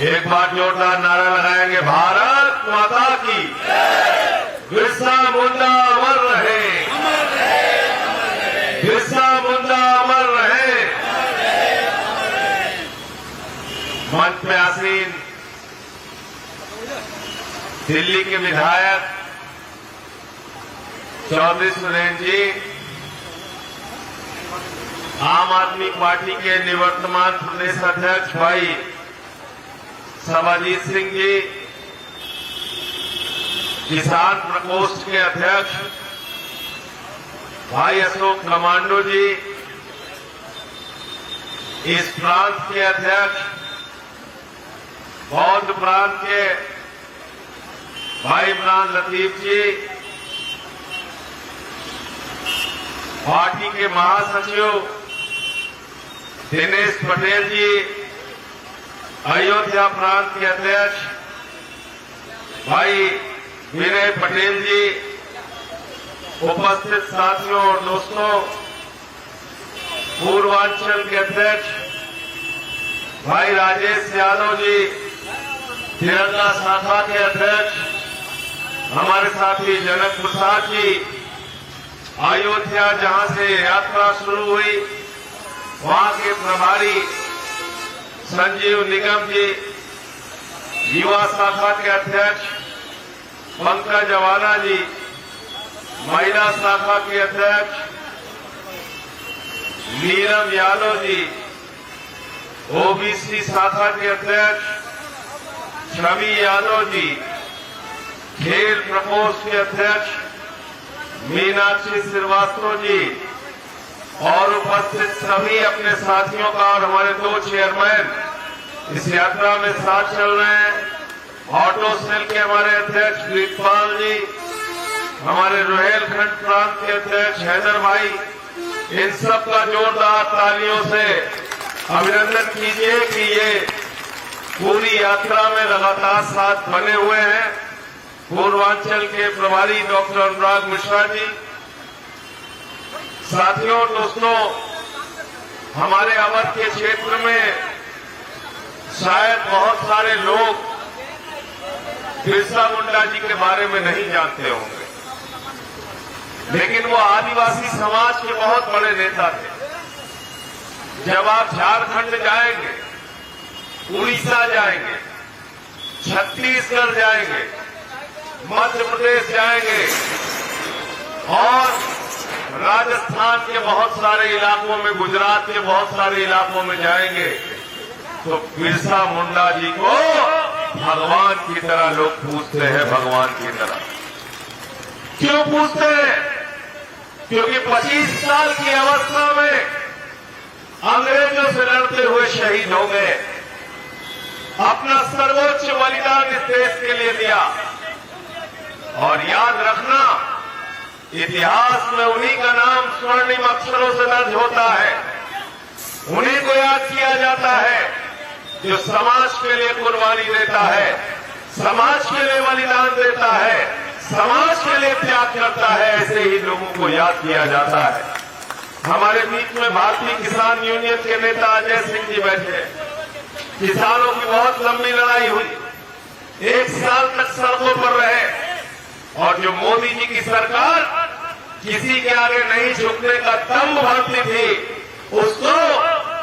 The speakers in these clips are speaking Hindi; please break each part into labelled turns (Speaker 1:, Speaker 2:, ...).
Speaker 1: एक बार जोरदार नारा लगाएंगे, भारत माता की, बिरसा मुंडा अमर रहे, बिरसा मुंडा अमर रहे। मंच में आसीन दिल्ली के विधायक चौधरी सुरेंद्र जी, आम आदमी पार्टी के निवर्तमान प्रदेश अध्यक्ष भाई सभाजीत सिंह जी, किसान प्रकोष्ठ के अध्यक्ष भाई अशोक कमांडो जी, इस प्रांत के अध्यक्ष बौद्ध प्रांत के भाई इमरान लतीफ जी, पार्टी के महासचिव दिनेश पटेल जी, अयोध्या प्रांत के अध्यक्ष भाई विनय पटेल जी, उपस्थित साथियों और दोस्तों, पूर्वांचल के अध्यक्ष भाई राजेश यादव जी, तिरंगा शाखा के अध्यक्ष हमारे साथी जनक प्रसाद जी, अयोध्या जहां से यात्रा शुरू हुई वहां के प्रभारी संजीव निगम जी, युवा शाखा के अध्यक्ष पंकज अवाना जी, महिला शाखा के अध्यक्ष नीलम यादव जी, ओबीसी शाखा के अध्यक्ष छवि यादव जी, खेल प्रकोष्ठ के अध्यक्ष मीनाक्षी श्रीवास्तव जी और उपस्थित सभी अपने साथियों का और हमारे दो चेयरमैन इस यात्रा में साथ चल रहे हैं। ऑटो सेल के हमारे अध्यक्ष प्रीतपाल जी, हमारे रोहेलखंड प्रांत के अध्यक्ष हैदर भाई, इन सब का जोरदार तालियों से अभिनंदन कीजिए कि ये पूरी यात्रा में लगातार साथ बने हुए हैं। पूर्वांचल के प्रभारी डॉक्टर अनुराग मिश्रा जी, साथियों दोस्तों, हमारे अवध के क्षेत्र में शायद बहुत सारे लोग बिरसा मुंडा जी के बारे में नहीं जानते होंगे, लेकिन वो आदिवासी समाज के बहुत बड़े नेता थे। जब आप झारखंड जाएंगे, उड़ीसा जाएंगे, छत्तीसगढ़ जाएंगे, मध्य प्रदेश जाएंगे और राजस्थान के बहुत सारे इलाकों में, गुजरात के बहुत सारे इलाकों में जाएंगे तो बिरसा मुंडा जी को भगवान की तरह लोग पूजते हैं। भगवान की तरह क्यों पूजते हैं? क्योंकि 25 साल की अवस्था में अंग्रेजों से लड़ते हुए शहीद हो गए, अपना सर्वोच्च बलिदान इस देश के लिए दिया। और याद रखना, इतिहास में उन्हीं का नाम स्वर्णिम अक्षरों से दर्ज होता है, उन्हीं को याद किया जाता है जो समाज के लिए कुर्बानी देता है, समाज के लिए बलिदान देता है, समाज के लिए त्याग करता है। ऐसे ही लोगों को याद किया जाता है। हमारे बीच में भारतीय किसान यूनियन के नेता अजय सिंह जी बैठे। किसानों की बहुत लंबी लड़ाई हुई, 1 साल तक सड़कों पर रहे और जो मोदी जी की सरकार किसी के आगे नहीं झुकने का दम भरती थी, उसको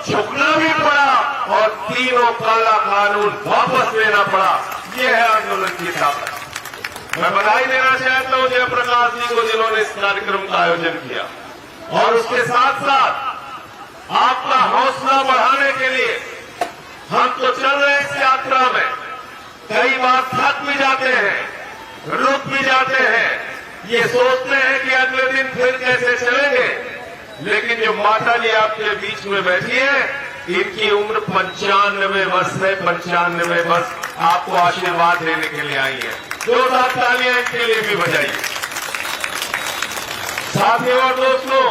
Speaker 1: झुकना भी पड़ा और तीनों काला कानून वापस लेना पड़ा। ये है आंदोलन की ताकत। मैं बधाई देना चाहता हूं जयप्रकाश जी को, जिन्होंने इस कार्यक्रम का आयोजन किया। और उसके साथ साथ आपका हौसला बढ़ाने के लिए हम तो चल रहे हैं इस यात्रा में, कई बार थक भी जाते हैं, रुक भी जाते हैं, ये सोचते हैं कि अगले दिन फिर कैसे चलेंगे। लेकिन जो माता जी आपके बीच में बैठी है, इनकी उम्र 95 वर्ष है। 95 वर्ष आपको आशीर्वाद देने के लिए आई है। जोरदार तालियां इनके लिए भी बजाइए। साथियों और दोस्तों,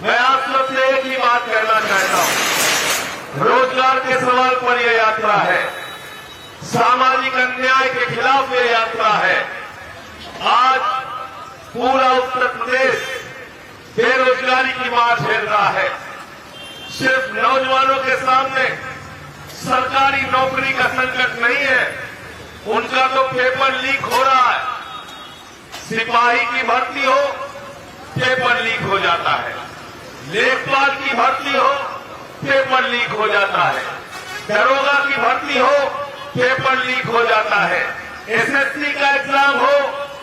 Speaker 1: मैं आप सबसे एक ही बात कहना चाहता हूं। रोजगार के सवाल पर यह यात्रा है, सामाजिक अन्याय के खिलाफ यह यात्रा है। आज पूरा उत्तर प्रदेश बेरोजगारी की मार झेल रहा है। सिर्फ नौजवानों के सामने सरकारी नौकरी का संकट नहीं है, उनका तो पेपर लीक हो रहा है। सिपाही की भर्ती हो, पेपर लीक हो जाता है। लेखपाल की भर्ती हो, पेपर लीक हो जाता है। दरोगा की भर्ती हो, पेपर लीक हो जाता है। एसएससी का एग्जाम हो,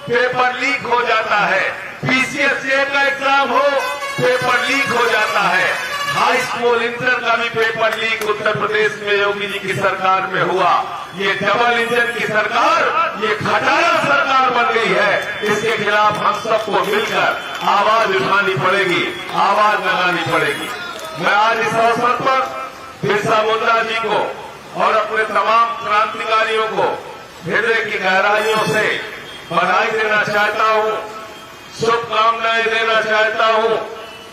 Speaker 1: पेपर लीक हो जाता है। पीसीएसए का एग्जाम हो, पेपर लीक हो जाता है। हाई स्कूल इंटर का भी पेपर लीक उत्तर प्रदेश में योगी जी की सरकार में हुआ। ये डबल इंजन की सरकार, ये खटारा सरकार बन गई है। इसके खिलाफ हम सबको मिलकर आवाज उठानी पड़ेगी, आवाज लगानी पड़ेगी। मैं आज इस अवसर पर बिरसा मुंडा जी को और अपने तमाम क्रांतिकारियों को हृदय की गहराइयों से बधाई देना चाहता हूं, शुभकामनाएं देना चाहता हूं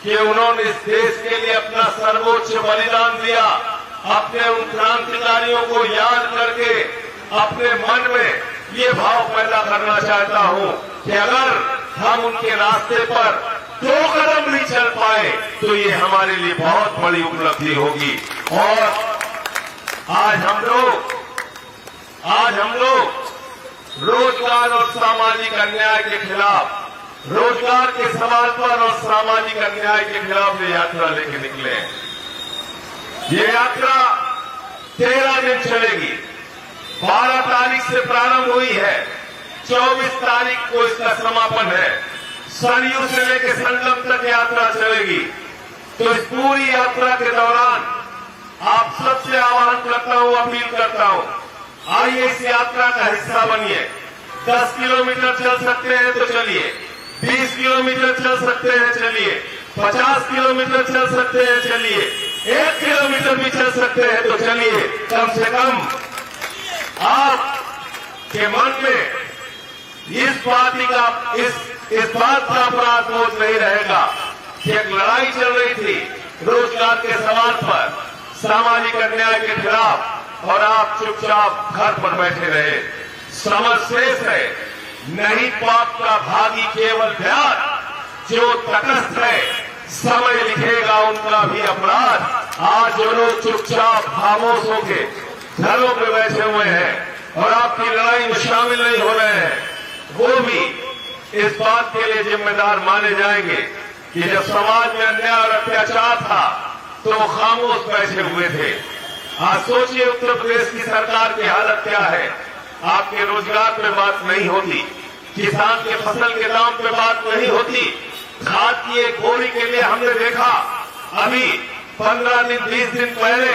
Speaker 1: कि उन्होंने इस देश के लिए अपना सर्वोच्च बलिदान दिया। अपने उन क्रांतिकारियों को याद करके अपने मन में ये भाव पैदा करना चाहता हूं कि अगर हम उनके रास्ते पर 2 कदम भी चल पाए तो ये हमारे लिए बहुत बड़ी उपलब्धि होगी। और आज हम लोग रोजगार और सामाजिक अन्याय के खिलाफ, रोजगार के सवाल पर और सामाजिक अन्याय के खिलाफ ये यात्रा लेके निकले हैं। ये यात्रा 13 दिन चलेगी। 12 तारीख से प्रारंभ हुई है, 24 तारीख को इसका समापन है। सरयू से लेकर संगम तक यात्रा चलेगी। तो इस पूरी यात्रा के दौरान आप सबसे आह्वान करता हूं, अपील करता हूं, आइए इस यात्रा का हिस्सा बनिए। 10 किलोमीटर चल सकते हैं तो चलिए, 20 किलोमीटर चल सकते हैं चलिए, 50 किलोमीटर चल सकते हैं चलिए, 1 किलोमीटर भी चल सकते हैं तो चलिए। कम से कम आपके मन में इस बात का अपराध बोध नहीं रहेगा कि एक लड़ाई चल रही थी रोजगार के सवाल पर, सामाजिक अन्याय के खिलाफ, और आप चुपचाप घर पर बैठे रहे। समझ शेष है, नहीं पाप का भागी केवल ध्यान, जो तटस्थ है समय लिखेगा उनका भी अपराध। आज जो लोग चुपचाप खामोश होके घरों पे बैठे हुए हैं और आपकी लड़ाई में शामिल नहीं हो रहे हैं, वो भी इस बात के लिए जिम्मेदार माने जाएंगे कि जब समाज में अन्याय और अत्याचार था तो वो खामोश बैठे हुए थे। आज सोचिए उत्तर प्रदेश की सरकार की हालत क्या है। आपके रोजगार पे बात नहीं होती, किसान के फसल के दाम पे बात नहीं होती, खाद की एक बोरी के लिए हमने देखा अभी 15 दिन 20 दिन पहले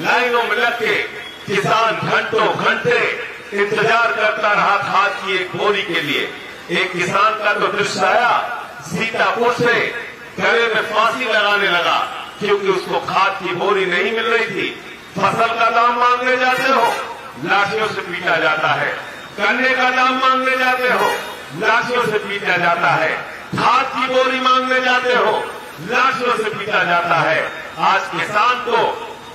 Speaker 1: लाइनों में लग के किसान घंटों घंटे इंतजार करता रहा खाद की एक बोरी के लिए। एक किसान का तो दृश्य आया, सीतापुर से गले में फांसी लगाने लगा क्योंकि उसको खाद की बोरी नहीं मिल रही थी। फसल का दाम मांगने जाते हो, लाठियों से पीटा जाता है। गन्ने का दाम मांगने जाते हो, लाठियों से पीटा जाता है। खाद की बोरी मांगने जाते हो, लाठियों से पीटा जाता है। आज किसान को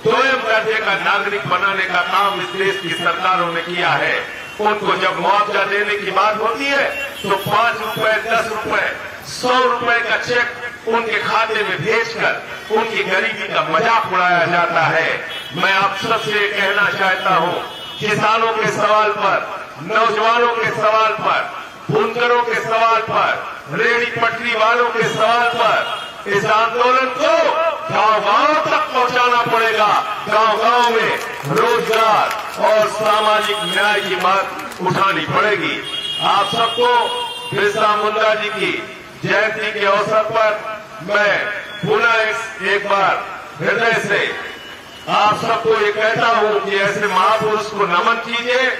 Speaker 1: दोयम दर्जे का नागरिक बनाने का काम इस देश की सरकारों ने किया है। उनको जब मुआवजा देने की बात होती है तो 5 रुपए, 10 रुपए, 100 रुपए का चेक उनके खाते में भेजकर उनकी गरीबी का मजाक उड़ाया जाता है। मैं आप सबसे कहना चाहता हूं, किसानों के सवाल पर, नौजवानों के सवाल पर, बुनकरों के सवाल पर, रेहड़ी पटरी वालों के सवाल पर इस आंदोलन को गांव-गांव तक पहुंचाना पड़ेगा। गांव-गांव में रोजगार और सामाजिक न्याय की बात उठानी पड़ेगी। आप सबको बिरसा मुंडा जी की जयंती के अवसर पर मैं पुनः एक बार हृदय से आप सबको ये कहता हूं कि ऐसे महापुरुष को नमन कीजिए।